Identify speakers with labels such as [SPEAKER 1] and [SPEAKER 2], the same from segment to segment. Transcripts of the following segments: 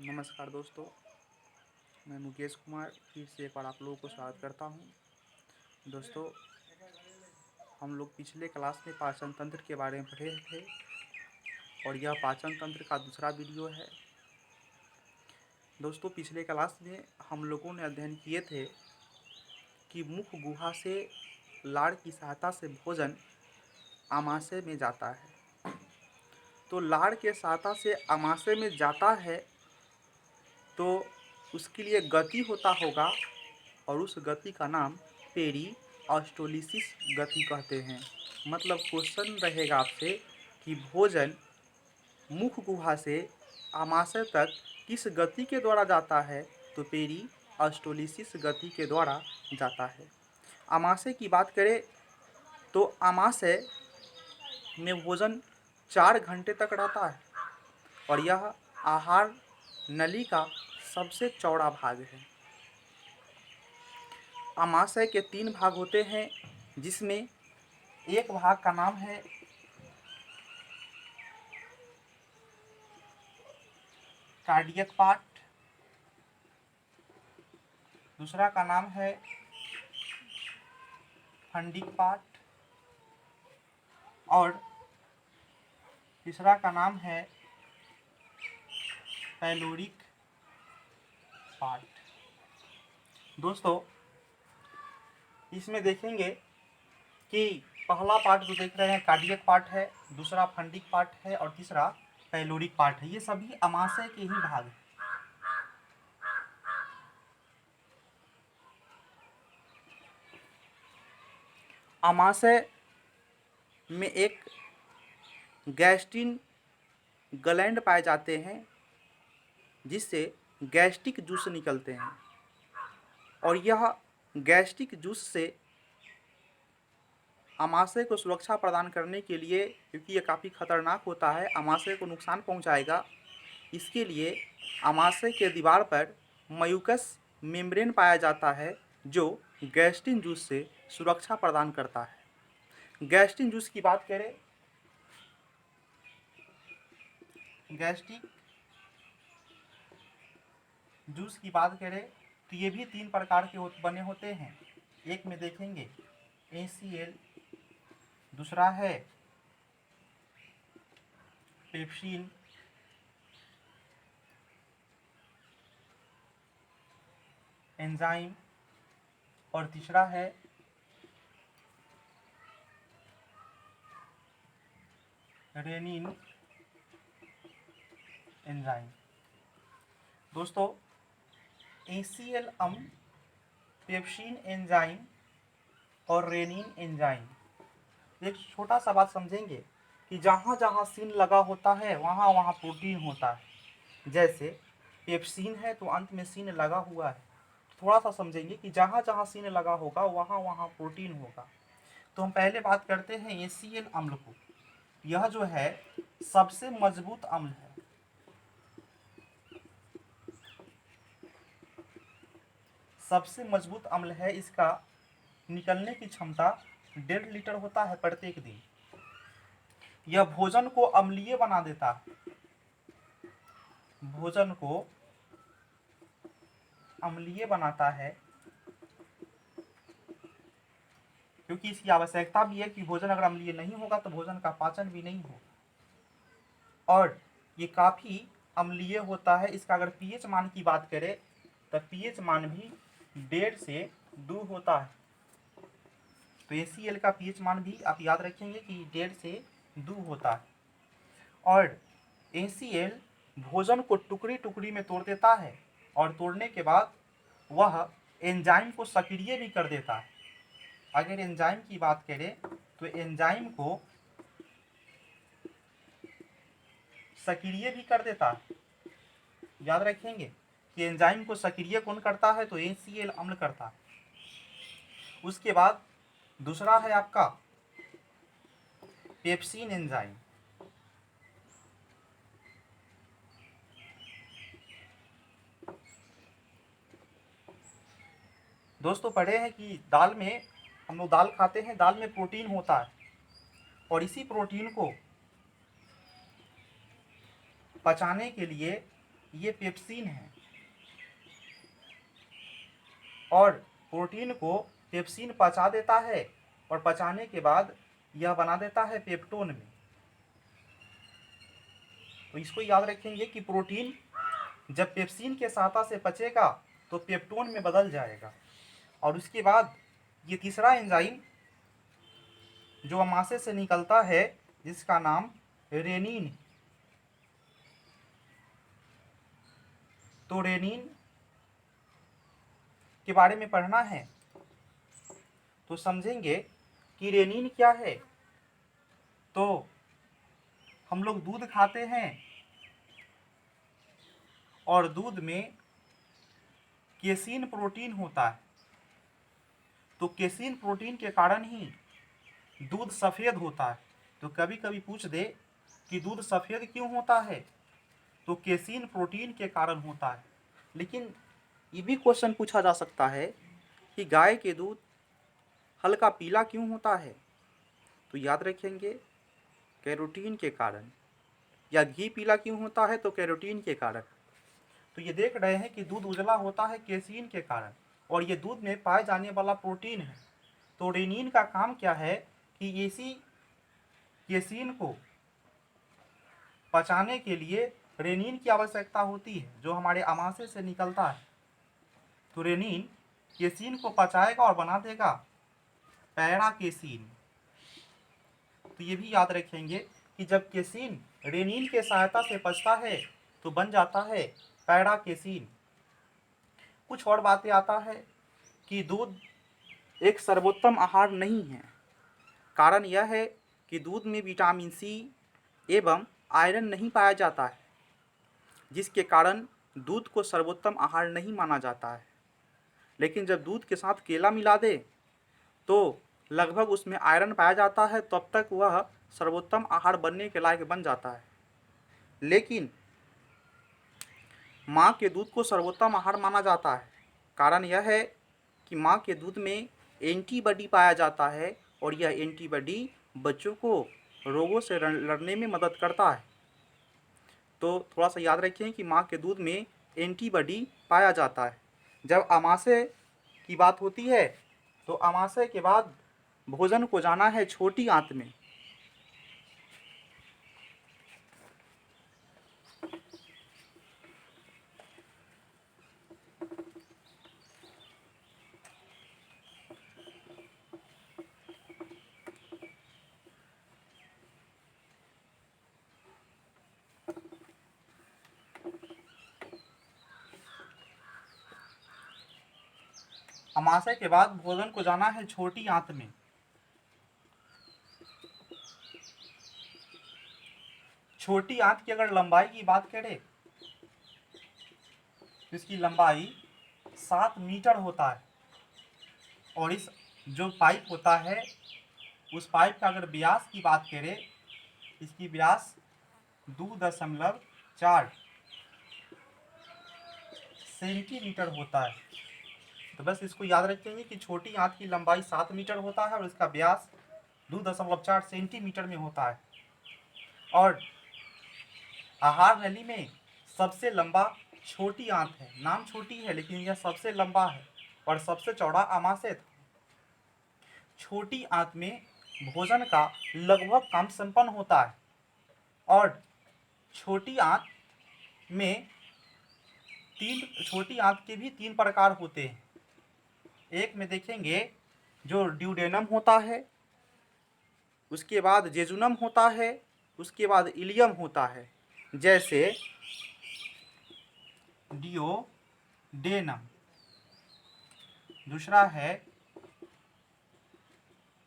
[SPEAKER 1] नमस्कार दोस्तों, मैं मुकेश कुमार फिर से एक बार आप लोगों को स्वागत करता हूं। दोस्तों, हम लोग पिछले क्लास में पाचन तंत्र के बारे में पढ़े थे और यह पाचन तंत्र का दूसरा वीडियो है। दोस्तों, पिछले क्लास में हम लोगों ने अध्ययन किए थे कि मुख गुहा से लार की सहायता से भोजन आमाशय में जाता है। तो लार के सहायता से आमाशय में जाता है तो उसके लिए गति होता होगा और उस गति का नाम पेरिऑस्टोलिसिस गति कहते हैं। मतलब क्वेश्चन रहेगा आपसे कि भोजन मुख गुहा से आमाशय तक किस गति के द्वारा जाता है, तो पेरिऑस्टोलिसिस गति के द्वारा जाता है। आमाशय की बात करें तो आमाशय में भोजन 4 घंटे तक रहता है और यह आहार नली का सबसे चौड़ा भाग है। आमाशय के 3 भाग होते हैं, जिसमें एक भाग का नाम है कार्डियक पार्ट, दूसरा का नाम है फंडिक पार्ट और तीसरा का नाम है पैलोरिक पार्ट। दोस्तों, इसमें देखेंगे कि पहला पार्ट जो देख रहे हैं कार्डियक पार्ट है, दूसरा फंडिक पार्ट है और तीसरा पैलोरिक पार्ट है। ये सभी आमाशय के ही भाग हैं। आमाशय में एक गैस्ट्रिन ग्लैंड पाए जाते हैं जिससे गैस्ट्रिक जूस निकलते हैं और यह गैस्ट्रिक जूस से आमाशय को सुरक्षा प्रदान करने के लिए, क्योंकि यह काफ़ी खतरनाक होता है, आमाशय को नुकसान पहुंचाएगा, इसके लिए आमाशय के दीवार पर म्यूकस मेम्ब्रेन पाया जाता है जो गैस्ट्रिन जूस से सुरक्षा प्रदान करता है। गैस्ट्रिन जूस की बात करें, गैस्ट्रिक जूस की बात करें तो ये भी 3 प्रकार के बने होते हैं। एक में देखेंगे ACL, दूसरा है पेप्सिन, एंजाइम और तीसरा है रेनिन एंजाइम। दोस्तों, ACL अम्ल, पेप्सिन एंजाइम और रेनिन एंजाइम, एक छोटा सा बात समझेंगे कि जहाँ जहाँ सीन लगा होता है वहाँ वहाँ प्रोटीन होता है। जैसे पेप्सिन है तो अंत में सीन लगा हुआ है, थोड़ा सा समझेंगे कि जहाँ जहाँ सीन लगा होगा वहाँ वहाँ प्रोटीन होगा। तो हम पहले बात करते हैं ACL अम्ल को। यह जो है सबसे मजबूत अम्ल है। सबसे मजबूत अम्ल है। इसका निकलने की क्षमता 1.5 लीटर होता है प्रत्येक दिन। यह भोजन को अम्लीय बना देता है, भोजन को अम्लीय बनाता है, क्योंकि इसकी आवश्यकता भी है कि भोजन अगर अम्लीय नहीं होगा तो भोजन का पाचन भी नहीं होगा। और ये काफ़ी अम्लीय होता है। इसका अगर पीएच मान की बात करें तो पीएच मान भी 1.5 से 2 होता है। तो ACL का पीएच मान भी आप याद रखेंगे कि 1.5 से 2 होता है। और ACL भोजन को टुकड़ी टुकड़ी में तोड़ देता है और तोड़ने के बाद वह एंजाइम को सक्रिय भी कर देता है। अगर एंजाइम की बात करें तो एंजाइम को सक्रिय भी कर देता है। याद रखेंगे कि एंजाइम को सक्रिय कौन करता है, तो ACL अम्ल करता है। उसके बाद दूसरा है आपका पेप्सिन एंजाइम। दोस्तों, पढ़े हैं कि दाल में, हम लोग दाल खाते हैं, दाल में प्रोटीन होता है और इसी प्रोटीन को पचाने के लिए ये पेप्सिन है, और प्रोटीन को पेप्सिन पचा देता है और पचाने के बाद यह बना देता है पेप्टोन में। तो इसको याद रखेंगे कि प्रोटीन जब पेप्सिन के सहायता से पचेगा तो पेप्टोन में बदल जाएगा, और उसके बाद ये तीसरा एंजाइम जो अमाशय से निकलता है जिसका नाम रेनिन। तो रेनिन के बारे में पढ़ना है तो समझेंगे कि रेनिन क्या है। तो हम लोग दूध खाते हैं और दूध में केसीन प्रोटीन होता है, तो केसीन प्रोटीन के कारण ही दूध सफ़ेद होता है। तो कभी कभी पूछ दे कि दूध सफ़ेद क्यों होता है, तो केसीन प्रोटीन के कारण होता है। लेकिन ये भी क्वेश्चन पूछा जा सकता है कि गाय के दूध हल्का पीला क्यों होता है, तो याद रखेंगे कैरोटीन के कारण। या घी पीला क्यों होता है, तो कैरोटीन के कारण। तो ये देख रहे हैं कि दूध उजला होता है केसीन के कारण, और ये दूध में पाए जाने वाला प्रोटीन है। तो रेनिन का काम क्या है कि इसी केसीन को पचाने के लिए रेनिन की आवश्यकता होती है जो हमारे अमाशय से निकलता है। तो रेनिन केसीन को पचाएगा और बना देगा पैरा केसीन। तो ये भी याद रखेंगे कि जब केसीन रेनिन के सहायता से पचता है तो बन जाता है पैरा केसीन। कुछ और बातें आता है कि दूध एक सर्वोत्तम आहार नहीं है। कारण यह है कि दूध में विटामिन सी एवं आयरन नहीं पाया जाता है, जिसके कारण दूध को सर्वोत्तम आहार नहीं माना जाता है। लेकिन जब दूध के साथ केला मिला दे तो लगभग उसमें आयरन पाया जाता है, तब तक वह सर्वोत्तम आहार बनने के लायक बन जाता है। लेकिन माँ के दूध को सर्वोत्तम आहार माना जाता है। कारण यह है कि माँ के दूध में एंटीबॉडी पाया जाता है, और यह एंटीबॉडी बच्चों को रोगों से लड़ने में मदद करता है। तो थोड़ा सा याद रखें कि माँ के दूध में एंटीबॉडी पाया जाता है। जब अमाशय की बात होती है तो अमाशय के बाद भोजन को जाना है छोटी आंत में। अमाशय के बाद भोजन को जाना है छोटी आंत में। छोटी आंत की अगर लंबाई की बात करें तो इसकी लंबाई 7 मीटर होता है, और इस जो पाइप होता है उस पाइप का अगर व्यास की बात करें, इसकी व्यास 2.4 सेंटीमीटर होता है। तो बस इसको याद रखेंगे कि छोटी आंत की लंबाई 7 मीटर होता है और इसका व्यास 2.4 सेंटीमीटर में होता है। और आहार नली में सबसे लंबा छोटी आंत है। नाम छोटी है लेकिन यह सबसे लंबा है और सबसे चौड़ा अमाशय था। छोटी आंत में भोजन का लगभग काम संपन्न होता है, और छोटी आंत के भी 3 प्रकार होते हैं। एक में देखेंगे जो ड्यूडेनम होता है, उसके बाद जेजुनम होता है, उसके बाद इलियम होता है। जैसे डियोडेनम, दूसरा है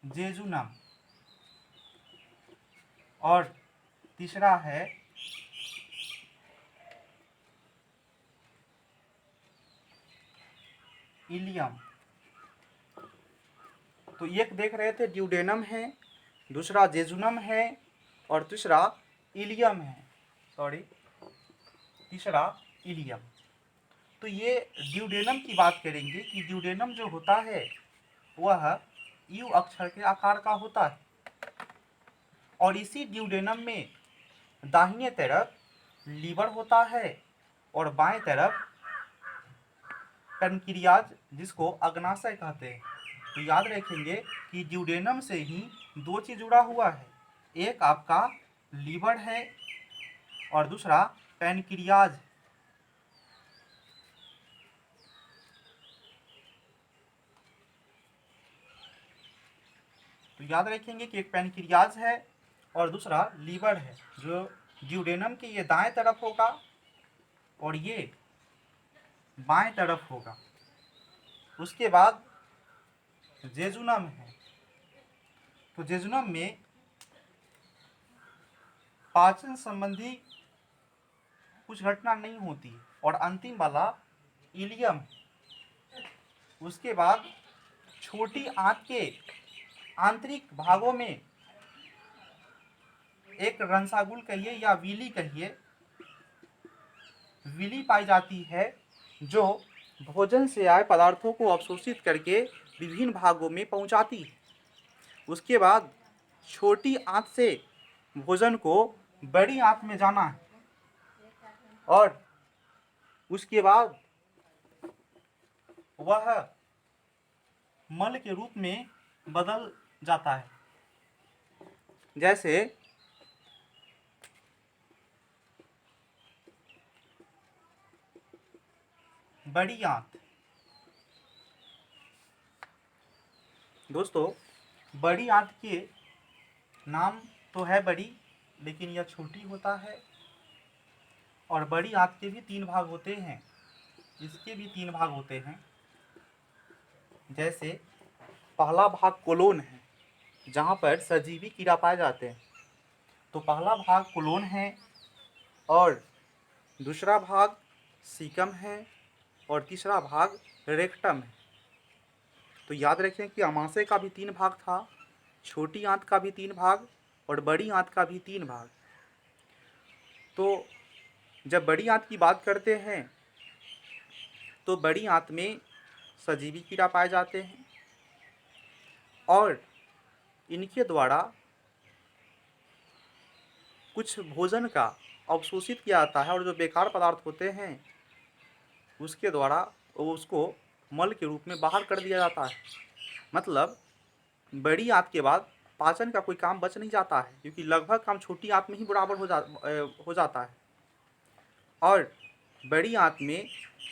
[SPEAKER 1] जेजुनम, और तीसरा है इलियम। तो एक देख रहे थे ड्यूडेनम है, दूसरा जेजुनम है, और तीसरा इलियम है। तीसरा इलियम। तो ये ड्यूडेनम की बात करेंगे कि ड्यूडेनम जो होता है वह यू अक्षर के आकार का होता है, और इसी ड्यूडेनम में दाहिने तरफ लीवर होता है और बाएं तरफ पैनक्रियाज, जिसको अग्नाशय कहते हैं। तो याद रखेंगे कि ड्यूडेनम से ही दो चीज जुड़ा हुआ है, एक आपका लीवर है और दूसरा पैनक्रियाज। तो याद रखेंगे कि एक पैनक्रियाज है और दूसरा लीवर है, जो ड्यूडेनम के ये दाएं तरफ होगा और ये बाएं तरफ होगा। उसके बाद जेजुनम है। तो जेजुनम में पाचन संबंधी कुछ घटना नहीं होती और अंतिम वाला इलियम। उसके बाद छोटी आंत के आंतरिक भागों में एक रंसागुल कहिए या विली कहिए, विली पाई जाती है, जो भोजन से आए पदार्थों को अवशोषित करके विभिन्न भागों में पहुंचाती है। उसके बाद छोटी आंत से भोजन को बड़ी आंत में जाना है और उसके बाद वह मल के रूप में बदल जाता है। जैसे बड़ी आंत। दोस्तों, बड़ी आंत के नाम तो है बड़ी, लेकिन यह छोटी होता है। और बड़ी आंत के भी 3 भाग होते हैं, इसके भी 3 भाग होते हैं। जैसे पहला भाग कोलोन है, जहाँ पर सजीवी कीड़ा पाए जाते हैं। तो पहला भाग कोलोन है और दूसरा भाग सीकम है और तीसरा भाग रेक्टम है। तो याद रखें कि आमाशय का भी 3 भाग था, छोटी आंत का भी 3 भाग और बड़ी आंत का भी 3 भाग। तो जब बड़ी आंत की बात करते हैं तो बड़ी आंत में सजीवी कीड़ा पाए जाते हैं और इनके द्वारा कुछ भोजन का अवशोषित किया जाता है और जो बेकार पदार्थ होते हैं उसके द्वारा उसको मल के रूप में बाहर कर दिया जाता है। मतलब बड़ी आंत के बाद पाचन का कोई काम बच नहीं जाता है, क्योंकि लगभग काम छोटी आंत में ही बराबर हो जाता है। और बड़ी आंत में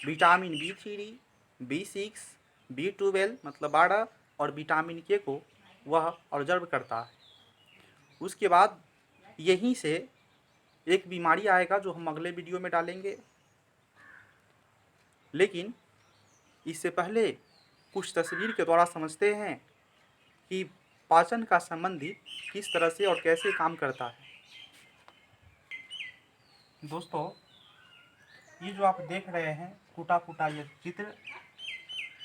[SPEAKER 1] विटामिन B3, B6, B12 मतलब 12 और विटामिन के को वह ऑब्जर्व करता है। उसके बाद यहीं से एक बीमारी आएगा जो हम अगले वीडियो में डालेंगे, लेकिन इससे पहले कुछ तस्वीर के द्वारा समझते हैं कि पाचन का संबंधी किस तरह से और कैसे काम करता है। दोस्तों, ये जो आप देख रहे हैं टूटा फूटा ये चित्र,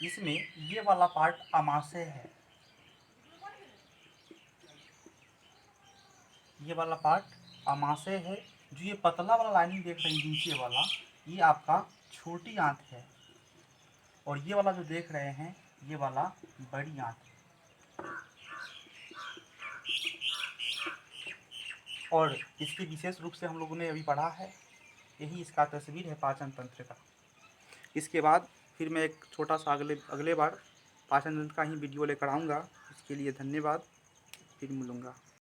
[SPEAKER 1] इसमें ये वाला पार्ट आमाशय है। ये वाला पार्ट आमाशय है। जो ये पतला वाला लाइनिंग देख रहे हैं नीचे वाला, ये आपका छोटी आंत है और ये वाला जो देख रहे हैं ये वाला बड़ी आंत है। और इसकी विशेष रूप से हम लोगों ने अभी पढ़ा है, यही इसका तस्वीर है पाचन तंत्र का। इसके बाद फिर मैं एक छोटा सा अगले बार पाचन तंत्र का ही वीडियो लेकर आऊँगा। इसके लिए धन्यवाद, फिर मिलूँगा।